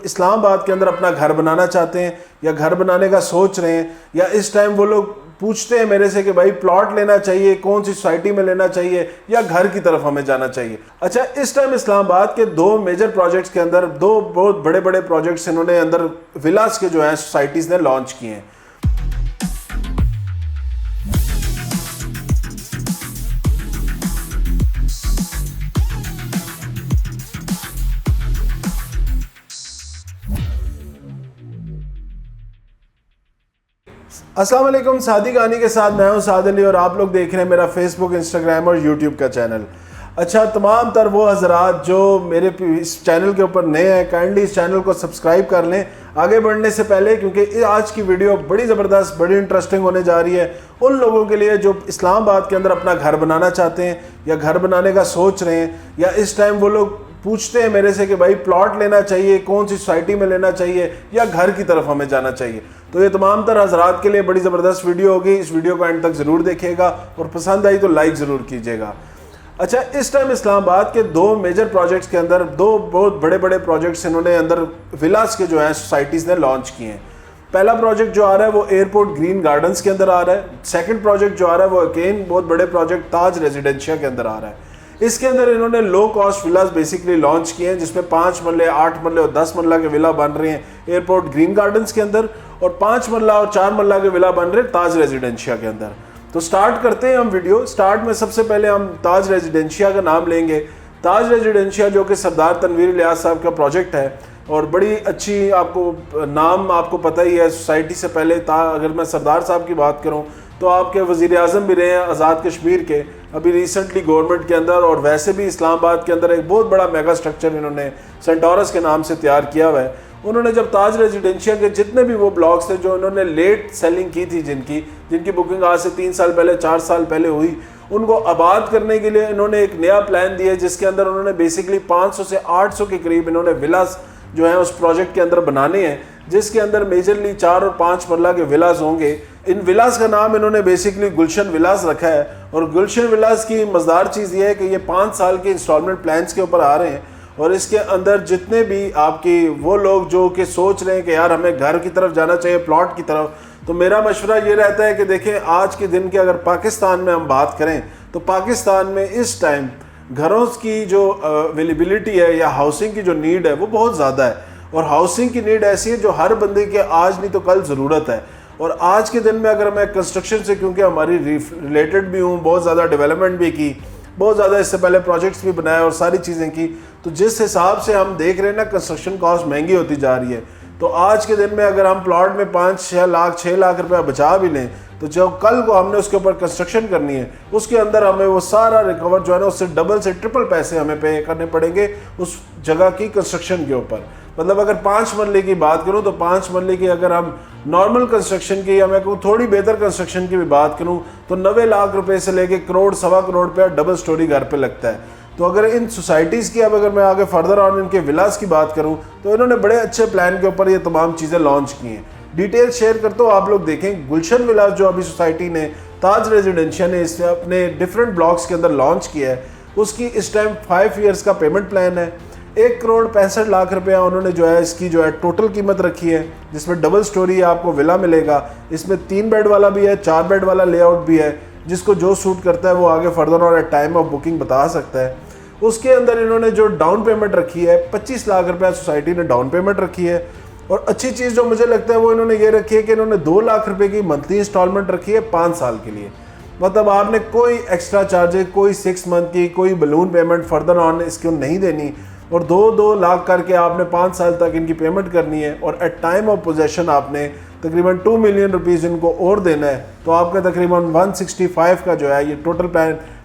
इस्लामाबाद के अंदर अपना घर बनाना चाहते हैं या घर बनाने का सोच रहे हैं, या इस टाइम वो लोग पूछते हैं मेरे से कि भाई प्लॉट लेना चाहिए, कौन सी सोसाइटी में लेना चाहिए या घर की तरफ हमें जाना चाहिए। अच्छा, इस टाइम इस्लामाबाद के दो मेजर प्रोजेक्ट्स के अंदर दो बहुत बड़े बड़े प्रोजेक्ट्स इन्होंने अंदर विलास के जो है सोसाइटीज़ ने लॉन्च किए हैं। अस्सलाम वालेकुम, सादी कहानी के साथ मैं हूं साद अली और आप लोग देख रहे हैं मेरा फेसबुक, इंस्टाग्राम और यूट्यूब का चैनल। अच्छा, तमाम तर वो हजरात जो मेरे इस चैनल के ऊपर नए हैं, काइंडली इस चैनल को सब्सक्राइब कर लें आगे बढ़ने से पहले, क्योंकि आज की वीडियो बड़ी ज़बरदस्त, बड़ी इंटरेस्टिंग होने जा रही है उन लोगों के लिए जो इस्लामाबाद के अंदर अपना घर बनाना चाहते हैं या घर बनाने का सोच रहे हैं, या इस टाइम वो लोग पूछते हैं मेरे से कि भाई प्लॉट लेना चाहिए, कौन सी सोसाइटी में लेना चाहिए या घर की तरफ हमें जाना चाहिए। तो ये तमाम तर हजरात के लिए बड़ी ज़बरदस्त वीडियो होगी। इस वीडियो को एंड तक ज़रूर देखिएगा और पसंद आई तो लाइक ज़रूर कीजिएगा। अच्छा, इस टाइम इस्लामाबाद के दो मेजर प्रोजेक्ट्स के अंदर दो बहुत बड़े बड़े प्रोजेक्ट्स इन्होंने अंदर विलास के जो है सोसाइटीज़ ने लॉन्च किए हैं। पहला प्रोजेक्ट जो आ रहा है वो एयरपोर्ट ग्रीन गार्डन्स के अंदर आ रहा है। सेकंड प्रोजेक्ट जो आ रहा है वो अगेन बहुत बड़े प्रोजेक्ट ताज रेजिडेंशिया के अंदर आ रहा है। इसके अंदर इन्होंने लो कॉस्ट विलास बेसिकली लॉन्च किए हैं, जिसमें 5 मरले, 8 मरले और 10 मरला के विला बन रहे हैं एयरपोर्ट ग्रीन गार्डन्स के अंदर, और 5 मरला और 4 मरला के विला बन रहे हैं ताज रेजिडेंशिया के अंदर। तो स्टार्ट करते हैं हम वीडियो। स्टार्ट में सबसे पहले हम ताज रेजिडेंशिया का नाम लेंगे। ताज रेजिडेंशिया जो कि सरदार तनवीर इलियास साहब का प्रोजेक्ट है और बड़ी अच्छी, आपको नाम आपको पता ही है सोसाइटी से पहले अगर मैं सरदार साहब की बात करूं तो आपके वज़ीर आज़म भी रहे हैं आज़ाद कश्मीर के, अभी रिसेंटली गवर्नमेंट के अंदर, और वैसे भी इस्लामाबाद के अंदर एक बहुत बड़ा मेगा स्ट्रक्चर इन्होंने सेंटोरस के नाम से तैयार किया हुआ है। उन्होंने जब ताज रेजिडेंशिया के जितने भी वो ब्लॉक्स थे जो इन्होंने लेट सेलिंग की थी, जिनकी बुकिंग आज से 3 साल पहले, 4 साल पहले हुई, उनको आबाद करने के लिए इन्होंने एक नया प्लान दिया, जिसके अंदर उन्होंने बेसिकली 500 से 800 के करीब इन्होंने विलास जो है उस प्रोजेक्ट के अंदर बनाने हैं, जिसके अंदर मेजरली 4 और 5 मरला के विलास होंगे। इन विलास का नाम इन्होंने बेसिकली गुलशन विलास रखा है, और गुलशन विलास की मज़ेदार चीज़ ये है कि ये 5 साल के इंस्टॉलमेंट प्लान्स के ऊपर आ रहे हैं, और इसके अंदर जितने भी आपकी वो लोग जो कि सोच रहे हैं कि यार हमें घर की तरफ जाना चाहिए, प्लॉट की तरफ, तो मेरा मशवरा ये रहता है कि देखें, आज के दिन के अगर पाकिस्तान में हम बात करें तो पाकिस्तान में इस टाइम घरों की जो अवेलेबिलिटी है या हाउसिंग की जो नीड है वो बहुत ज़्यादा है, और हाउसिंग की नीड ऐसी है जो हर बंदे के आज नहीं तो कल ज़रूरत है। और आज के दिन में अगर मैं कंस्ट्रक्शन से, क्योंकि हमारी रिलेटेड भी हूँ, बहुत ज़्यादा डेवलपमेंट भी की, बहुत ज़्यादा इससे पहले प्रोजेक्ट्स भी बनाए और सारी चीज़ें की, तो जिस हिसाब से हम देख रहे हैं ना कंस्ट्रक्शन कॉस्ट महंगी होती जा रही है, तो आज के दिन में अगर हम प्लॉट में 5-6 लाख 6 लाख रुपया बचा भी लें, तो जो कल को हमने उसके ऊपर कंस्ट्रक्शन करनी है उसके अंदर हमें वो सारा रिकवर जो है ना उससे डबल से ट्रिपल पैसे हमें पे करने पड़ेंगे उस जगह की कंस्ट्रक्शन के ऊपर। मतलब अगर 5 मरले की बात करूं तो 5 मरले की अगर हम नॉर्मल कंस्ट्रक्शन की या मैं कहूँ थोड़ी बेहतर कंस्ट्रक्शन की भी बात करूं तो 90 लाख रुपए से लेके करोड़, सवा करोड़ रुपया डबल स्टोरी घर पे लगता है। तो अगर इन सोसाइटीज़ की, अब अगर मैं आगे फर्दर ऑन इनके विलास की बात करूं तो इन्होंने बड़े अच्छे प्लान के ऊपर ये तमाम चीज़ें लॉन्च की हैं। डिटेल शेयर करते हो आप लोग देखें। गुलशन विलास जो अभी सोसाइटी ने ताज रेजिडेंशिया ने इसमें अपने डिफरेंट ब्लॉक्स के अंदर लॉन्च किया है, उसकी इस टाइम 5 ईयर्स का पेमेंट प्लान है। 1 करोड़ 65 लाख रुपया उन्होंने जो है इसकी जो है टोटल कीमत रखी है, जिसमें डबल स्टोरी आपको विला मिलेगा। इसमें 3 बेड वाला भी है, 4 बेड वाला लेआउट भी है, जिसको जो सूट करता है वो आगे फर्दर और एट टाइम ऑफ बुकिंग बता सकता है। उसके अंदर इन्होंने जो डाउन पेमेंट रखी है 25 लाख रुपया सोसाइटी ने डाउन पेमेंट रखी है, और अच्छी चीज़ जो मुझे लगता है वो इन्होंने ये रखी है कि इन्होंने 2 लाख रुपए की मंथली इंस्टॉलमेंट रखी है 5 साल के लिए। मतलब आपने कोई एक्स्ट्रा चार्जेस, कोई 6 मंथ की कोई बलून पेमेंट फर्दर ऑन इसको नहीं देनी, और 2-2 लाख करके आपने 5 साल तक इनकी पेमेंट करनी है, और एट टाइम ऑफ पोजेशन आपने तकरीबन 2 मिलियन रुपीज़ इनको और देना है, तो आपका तकरीबन 165 का जो है ये टोटल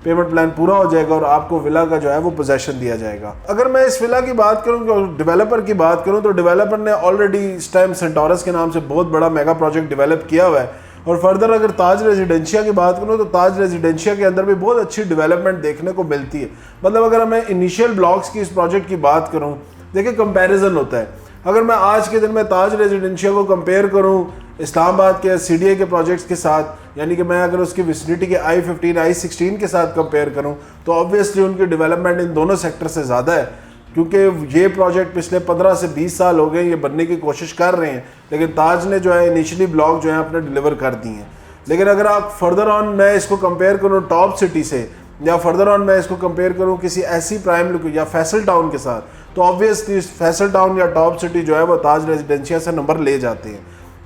पेमेंट प्लान पूरा हो जाएगा और आपको विला का जो है वो पोजेशन दिया जाएगा। अगर मैं इस विला की बात करूँ, डेवलपर की बात करूँ, तो डेवलपर ने ऑलरेडी इस टाइम सेंटोरस के नाम से बहुत बड़ा मेगा प्रोजेक्ट डेवलप किया हुआ है। और फर्दर अगर ताज रेजिडेंशिया की बात करूँ तो ताज रेजिडेंशिया के अंदर भी बहुत अच्छी डेवलपमेंट देखने को मिलती है। मतलब अगर मैं इनिशियल ब्लॉक्स की इस प्रोजेक्ट की बात करूँ, देखिए कंपैरिजन होता है। अगर मैं आज के दिन में ताज रेजिडेंशिया को कंपेयर करूँ इस्लामाबाद के CDA के प्रोजेक्ट्स के साथ, यानी कि मैं अगर उसकी विसिनिटी के I-15 I-16 के साथ कंपेयर करूं तो ऑब्वियसली उनकी डेवलपमेंट इन दोनों सेक्टर से ज़्यादा है। क्योंकि ये प्रोजेक्ट पिछले 15 से 20 साल हो गए ये बनने की कोशिश कर रहे हैं, लेकिन ताज ने जो है इनिशियली ब्लॉक जो है अपने डिलीवर कर दिए हैं। लेकिन अगर आप फर्दर ऑन मैं इसको कंपेयर करूँ टॉप सिटी से, या फर्दर ऑन मैं इसको कंपेयर करूँ किसी ऐसी प्राइम या फैसल टाउन के साथ, तो ऑब्वियसली फैसल टाउन या टॉप सिटी जो है वो ताज रेजिडेंशिया से नंबर ले जाते हैं।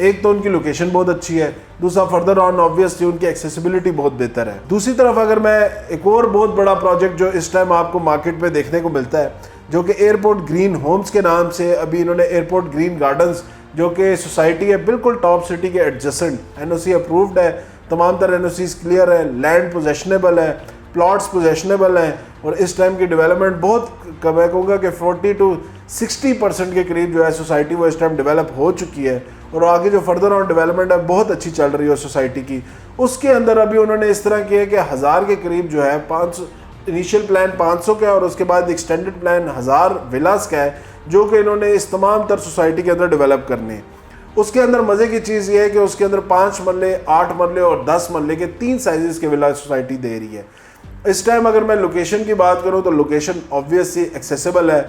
एक तो उनकी लोकेशन बहुत अच्छी है, दूसरा फर्दर ऑन ऑब्वियसली उनकी एक्सेसिबिलिटी बहुत बेहतर है। दूसरी तरफ अगर मैं एक और बहुत बड़ा प्रोजेक्ट जो इस टाइम आपको मार्केट में देखने को मिलता है, जो कि एयरपोर्ट ग्रीन होम्स के नाम से अभी इन्होंने एयरपोर्ट ग्रीन गार्डन्स, जो कि सोसाइटी है बिल्कुल टॉप सिटी के एडजेसेंट, एनओसी अप्रूव्ड है, तमाम तरह एनओसीज क्लियर है, लैंड पोजेशनेबल है, प्लॉट्स पोजेशनेबल हैं, और इस टाइम की डेवलपमेंट बहुत मैं कहूँगा कि 40 to 60% के करीब जो है सोसाइटी वो इस टाइम डेवलप हो चुकी है, और आगे जो फर्दर ऑन डेवलपमेंट है बहुत अच्छी चल रही है सोसाइटी की। उसके अंदर अभी उन्होंने इस तरह किया कि 1000 के करीब जो है 500 इनिशियल प्लान 500 का है, और उसके बाद एक्सटेंडेड प्लान 1000 विलास का है, जो कि इन्होंने इस तमाम तर सोसाइटी के अंदर डेवलप करने हैं। उसके अंदर मज़े की चीज़ ये है कि उसके अंदर 5 मरले, 8 मरले और 10 मरले के 3 साइजेस के विला सोसाइटी दे रही है। इस टाइम अगर मैं लोकेशन की बात करूं तो लोकेशन ऑब्वियसली एक्सेसिबल है,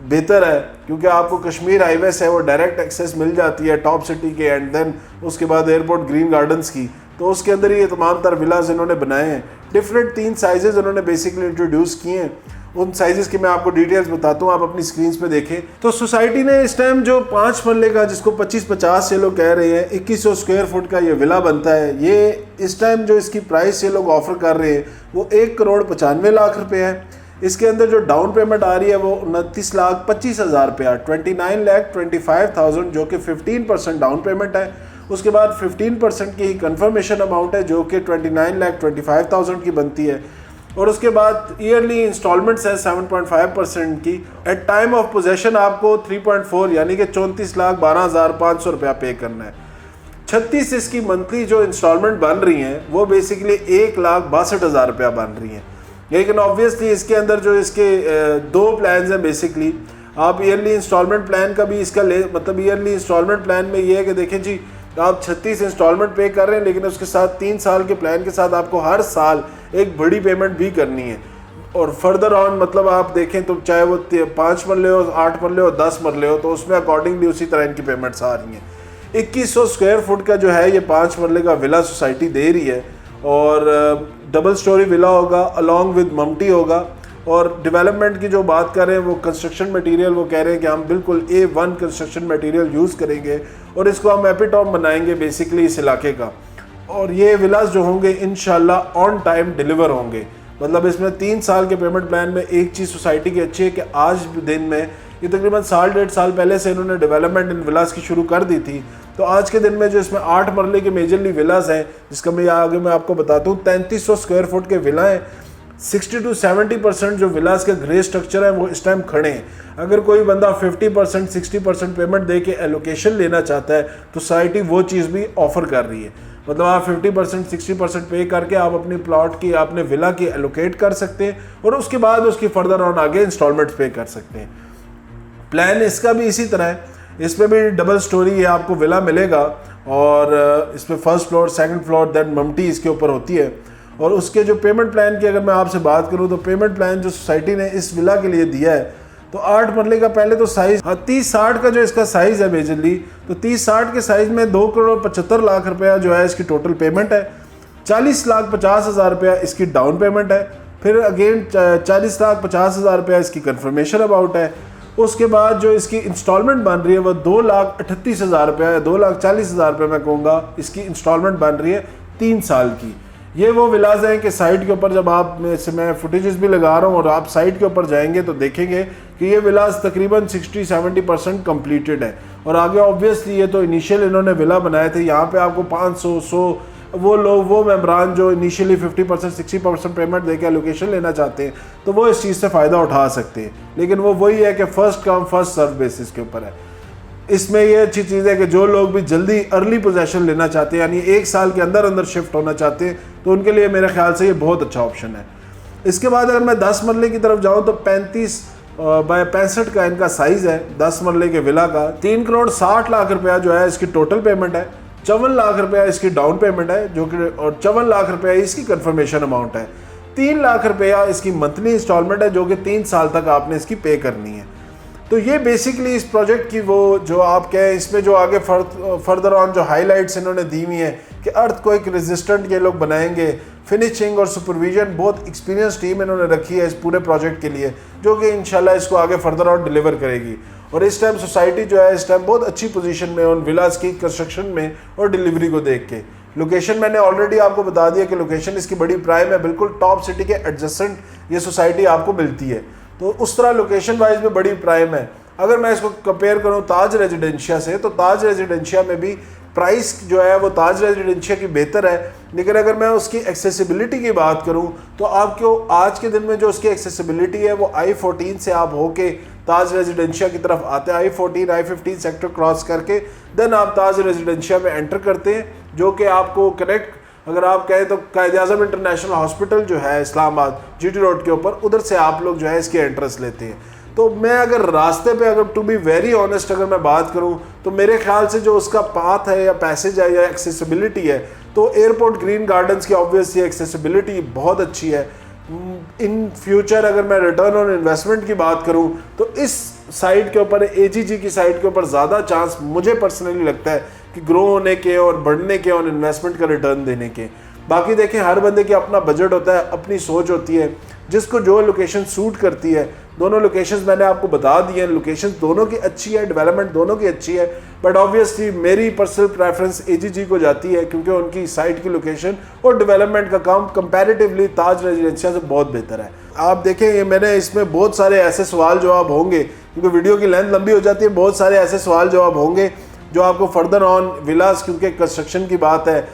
बेहतर है, क्योंकि आपको कश्मीर हाईवे से वो डायरेक्ट एक्सेस मिल जाती है टॉप सिटी के, एंड देन उसके बाद एयरपोर्ट ग्रीन गार्डन्स की। तो उसके अंदर ये तमाम तर विलाज इन्होंने बनाए हैं, डिफरेंट 3 साइजेस उन्होंने बेसिकली इंट्रोड्यूस किए हैं। उन साइजेस की मैं आपको डिटेल्स बताता हूँ, आप अपनी स्क्रीन पे देखें। तो सोसाइटी ने इस टाइम जो 5 मरले का, जिसको 25-50 से लोग कह रहे हैं, 2100 स्क्वायर फुट का ये विला बनता है। ये इस टाइम जो इसकी प्राइस ये लोग ऑफर कर रहे हैं वो 1,95,00,000 रुपये है। इसके अंदर जो डाउन पेमेंट आ रही है वो 29,25,000 रुपया, 29,25,000, जो कि 15% डाउन पेमेंट है। उसके बाद 15% की कंफर्मेशन अमाउंट है जो कि 29,25,000 की बनती है, और उसके बाद ईयरली इंस्टॉलमेंट्स है 7.5% की। एट टाइम ऑफ पोजेशन आपको 3.4 यानी कि 34,12,500 रुपया पे करना है। 36 इसकी मंथली जो इंस्टॉलमेंट बन रही हैं वो बेसिकली 1,62,000 रुपया बन रही हैं। लेकिन ऑब्वियसली इसके अंदर जो इसके 2 प्लान्स हैं, बेसिकली आप ईयरली इंस्टॉलमेंट प्लान का भी इसका मतलब ईयरली इंस्टॉलमेंट प्लान में ये है कि देखें जी, आप 36 इंस्टॉलमेंट पे कर रहे हैं, लेकिन उसके साथ 3 साल के प्लान के साथ आपको हर साल एक बड़ी पेमेंट भी करनी है। और फर्दर ऑन मतलब आप देखें तो चाहे वो 5 मरले हो, 8 मरले हो, 10 मरले हो, तो उसमें अकॉर्डिंगली उसी तरह इनकी पेमेंट्स आ रही हैं। 2100 स्क्वायर फुट का जो है ये 5 मरले का विला सोसाइटी दे रही है, और डबल स्टोरी विला होगा, अलॉन्ग विद ममटी होगा। और डेवलपमेंट की जो बात कर रहे हैं वो कंस्ट्रक्शन मटेरियल, वो कह रहे हैं कि हम बिल्कुल A1 कंस्ट्रक्शन मटेरियल यूज़ करेंगे और इसको हम एपिटॉप बनाएंगे बेसिकली इस इलाके का। और ये विलास जो होंगे इंशाल्लाह ऑन टाइम डिलीवर होंगे। मतलब इसमें 3 साल के पेमेंट प्लान में एक चीज़ सोसाइटी की अच्छी है कि आज दिन में ये तकरीबन 1.5 साल पहले से इन्होंने डेवलपमेंट इन विलास की शुरू कर दी थी। तो आज के दिन में जो इसमें 8 मरले के मेजरली विलास हैं, जिसका मैं आगे मैं आपको बताता हूँ, 3300 स्क्वायर फुट के विला हैं। 60 to 70% जो विलास के ग्रे स्ट्रक्चर है वो इस टाइम खड़े हैं। अगर कोई बंदा 50% 60% पेमेंट दे के एलोकेशन लेना चाहता है तो सोसाइटी वो चीज़ भी ऑफर कर रही है। मतलब आप 50% 60% पे करके आप अपनी प्लॉट की, आपने विला की एलोकेट कर सकते हैं, और उसके बाद उसकी फर्दर ऑन आगे इंस्टॉलमेंट पे कर सकते हैं। प्लान इसका भी इसी तरह है, इसमें भी डबल स्टोरी है, आपको विला मिलेगा, और इसमें first floor, second floor, then ममटी इसके ऊपर होती है। और उसके जो पेमेंट प्लान की अगर मैं आपसे बात करूं तो पेमेंट प्लान जो सोसाइटी ने इस विला के लिए दिया है, तो 8 मरले का पहले तो साइज़ 30-60 का जो इसका साइज़ है मेजरली, तो 30-60 के साइज़ में 2,75,00,000 रुपया जो है इसकी टोटल पेमेंट है। 40,50,000 रुपया इसकी डाउन पेमेंट है। फिर अगेन 40,50,000 रुपया इसकी कन्फर्मेशन अमाउंट है। उसके बाद जो इसकी इंस्टॉलमेंट बन रही है वो 2,38,000 रुपया है, 2,40,000 रुपये मैं कहूँगा इसकी इंस्टॉलमेंट बन रही है 3 साल की। ये वो विलास हैं कि साइट के ऊपर जब आप मैं फुटेजेस भी लगा रहा हूँ और आप साइट के ऊपर जाएंगे तो देखेंगे कि ये विलास तकरीबन 60-70% कंप्लीटेड है। और आगे ऑब्वियसली ये तो इनिशियल इन्होंने विला बनाए थे, यहाँ पे आपको 500-100 वो लोग, वो मेम्बरान जो इनिशियली 50% 60% पेमेंट देकर लोकेशन लेना चाहते हैं तो वो इस चीज़ से फ़ायदा उठा सकते हैं। लेकिन वो वही है कि first come first serve basis के ऊपर है। इसमें ये अच्छी चीज़ है कि जो लोग भी जल्दी अर्ली पोजेशन लेना चाहते हैं, यानी 1 साल के अंदर अंदर शिफ्ट होना चाहते हैं, तो उनके लिए मेरे ख्याल से ये बहुत अच्छा ऑप्शन है। इसके बाद अगर मैं 10 मरले की तरफ जाऊँ तो 35 बाय 65 का इनका साइज़ है 10 मरले के विला का। 3,60,00,000 रुपया जो है इसकी टोटल पेमेंट है। 54 लाख रुपया इसकी डाउन पेमेंट है जो कि, और 54 लाख रुपया इसकी कन्फर्मेशन अमाउंट है। 3 लाख रुपया इसकी मंथली इंस्टॉलमेंट है जो कि 3 साल तक आपने इसकी पे करनी है। तो ये बेसिकली इस प्रोजेक्ट की वो जो आप कहें, इसमें जो आगे फर्दर ऑन जो हाईलाइट्स इन्होंने दी हुई हैं कि अर्थक्वेक रेजिस्टेंट ये लोग बनाएंगे। फिनिशिंग और सुपरविजन बहुत एक्सपीरियंस टीम इन्होंने रखी है इस पूरे प्रोजेक्ट के लिए, जो कि इंशाल्लाह इसको आगे फर्दर ऑन डिलीवर करेगी। और इस टाइम सोसाइटी जो है इस टाइम बहुत अच्छी पोजीशन में उन विलास की कंस्ट्रक्शन में और डिलीवरी को देख के। लोकेशन मैंने ऑलरेडी आपको बता दिया कि लोकेशन इसकी बड़ी प्राइम है, बिल्कुल टॉप सिटी के एडजेसेंट ये सोसाइटी आपको मिलती है, तो उस तरह लोकेशन वाइज में बड़ी प्राइम है। अगर मैं इसको कंपेयर करूं ताज रेजिडेंशिया से, तो ताज रेजिडेंशिया में भी प्राइस जो है वो ताज रेजिडेंशिया की बेहतर है, लेकिन अगर मैं उसकी एक्सेसिबिलिटी की बात करूं तो आपको आज के दिन में जो उसकी एक्सेसिबिलिटी है वो I-14 से आप होके ताज रेजिडेंशिया की तरफ आते हैं, I-14 I-15 सेक्टर क्रॉस करके देन आप ताज रेजिडेंशिया में एंटर करते हैं, जो कि आपको कनेक्ट, अगर आप कहें तो कायद-ए-आज़म इंटरनेशनल हॉस्पिटल जो है इस्लामाबाद GT रोड के ऊपर, उधर से आप लोग जो है इसके एंट्रेंस लेते हैं। तो मैं अगर रास्ते पे, अगर टू बी वेरी ऑनेस्ट अगर मैं बात करूं, तो मेरे ख्याल से जो उसका पाथ है या पैसेज है या एक्सेसिबिलिटी है, तो एयरपोर्ट ग्रीन गार्डन्स की ऑब्वियसली एक्सेसिबिलिटी बहुत अच्छी है। इन फ्यूचर अगर मैं रिटर्न ऑन इन्वेस्टमेंट की बात करूं तो इस साइट के ऊपर, AGG की साइट के ऊपर ज़्यादा चांस मुझे पर्सनली लगता है कि ग्रो होने के और बढ़ने के ऑन इन्वेस्टमेंट का रिटर्न देने के। बाकी देखें, हर बंदे की अपना बजट होता है, अपनी सोच होती है, जिसको जो लोकेशन सूट करती है। दोनों लोकेशंस मैंने आपको बता दी हैं, लोकेशंस दोनों की अच्छी है, डेवलपमेंट दोनों की अच्छी है, बट ऑब्वियसली मेरी पर्सनल प्रेफरेंस AGG को जाती है, क्योंकि उनकी साइट की लोकेशन और डेवलपमेंट का काम कंपैरेटिवली ताज रेजिडेंशिया से बहुत बेहतर है। आप देखें, ये मैंने इसमें बहुत सारे ऐसे सवाल जवाब होंगे, क्योंकि वीडियो की लेंथ लंबी हो जाती है, बहुत सारे ऐसे सवाल जवाब होंगे जो आपको फर्दर ऑन विलास, क्योंकि कंस्ट्रक्शन की बात है,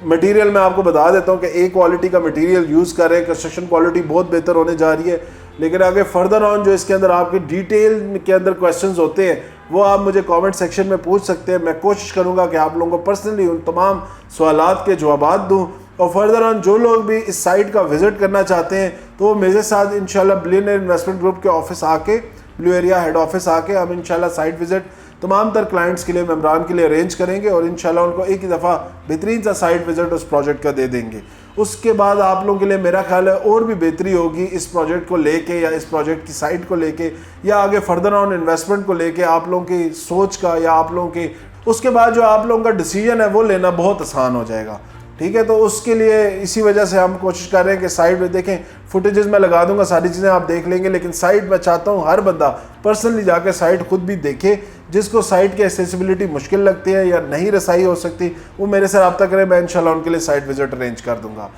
मटेरियल मैं आपको बता देता हूँ कि A क्वालिटी का मटेरियल यूज़ कर रहे हैं, कंस्ट्रक्शन क्वालिटी बहुत बेहतर होने जा रही है। लेकिन आगे फर्दर ऑन जो इसके अंदर आपके डिटेल के अंदर क्वेश्चंस होते हैं, वो आप मुझे कमेंट सेक्शन में पूछ सकते हैं। मैं कोशिश करूँगा कि आप लोगों को पर्सनली उन तमाम सवालात के जवाब दूँ। और फर्दर ऑन जो लोग भी इस साइट का विज़िट करना चाहते हैं, तो वो मेरे साथ इंशाल्लाह बिलियनियर इन्वेस्टमेंट ग्रुप के ऑफिस आके, ब्लू एरिया हेड ऑफिस आके हम इंशाल्लाह साइट विज़िट तमाम तर क्लाइंट्स के लिए, मेम्बरान के लिए अरेंज करेंगे और इंशाल्लाह उनको एक ही दफ़ा बेहतरीन सा साइट विज़िट उस प्रोजेक्ट का दे देंगे। उसके बाद आप लोगों के लिए मेरा ख्याल है और भी बेहतरी होगी इस प्रोजेक्ट को लेके, या इस प्रोजेक्ट की साइट को लेके, या आगे फर्दर ऑन इन्वेस्टमेंट को लेके आप लोगों की सोच का, या आप लोगों की उसके बाद जो आप लोगों का डिसीजन है वो लेना बहुत आसान हो जाएगा। ठीक है, तो उसके लिए इसी वजह से हम कोशिश कर रहे हैं कि साइट में देखें, फुटेजेस मैं लगा दूंगा, सारी चीज़ें आप देख लेंगे, लेकिन साइट मैं चाहता हूँ हर बंदा पर्सनली जाकर साइट खुद भी देखे। जिसको साइट की एक्सेसिबिलिटी मुश्किल लगती है या नहीं रसाई हो सकती, वो मेरे से रब्ता करें, मैं इंशाल्लाह उनके लिए साइट विजिट अरेंज कर दूंगा।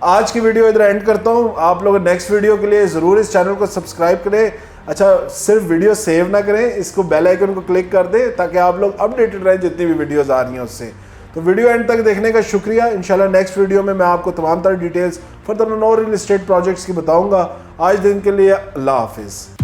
आज की वीडियो इधर एंड करता हूँ। आप लोग नेक्स्ट वीडियो के लिए ज़रूर इस चैनल को सब्सक्राइब करें। अच्छा, सिर्फ वीडियो सेव ना करें, इसको बेल आइकन को क्लिक कर दें ताकि आप लोग अपडेटेड रहें जितनी भी वीडियोज़ आ रही हैं उससे। तो वीडियो एंड तक देखने का शुक्रिया। इंशाल्लाह नेक्स्ट वीडियो में मैं आपको तमाम तरह डिटेल्स फर्दर और रियल एस्टेट प्रोजेक्ट्स की बताऊंगा। आज दिन के लिए अल्लाह हाफिज़।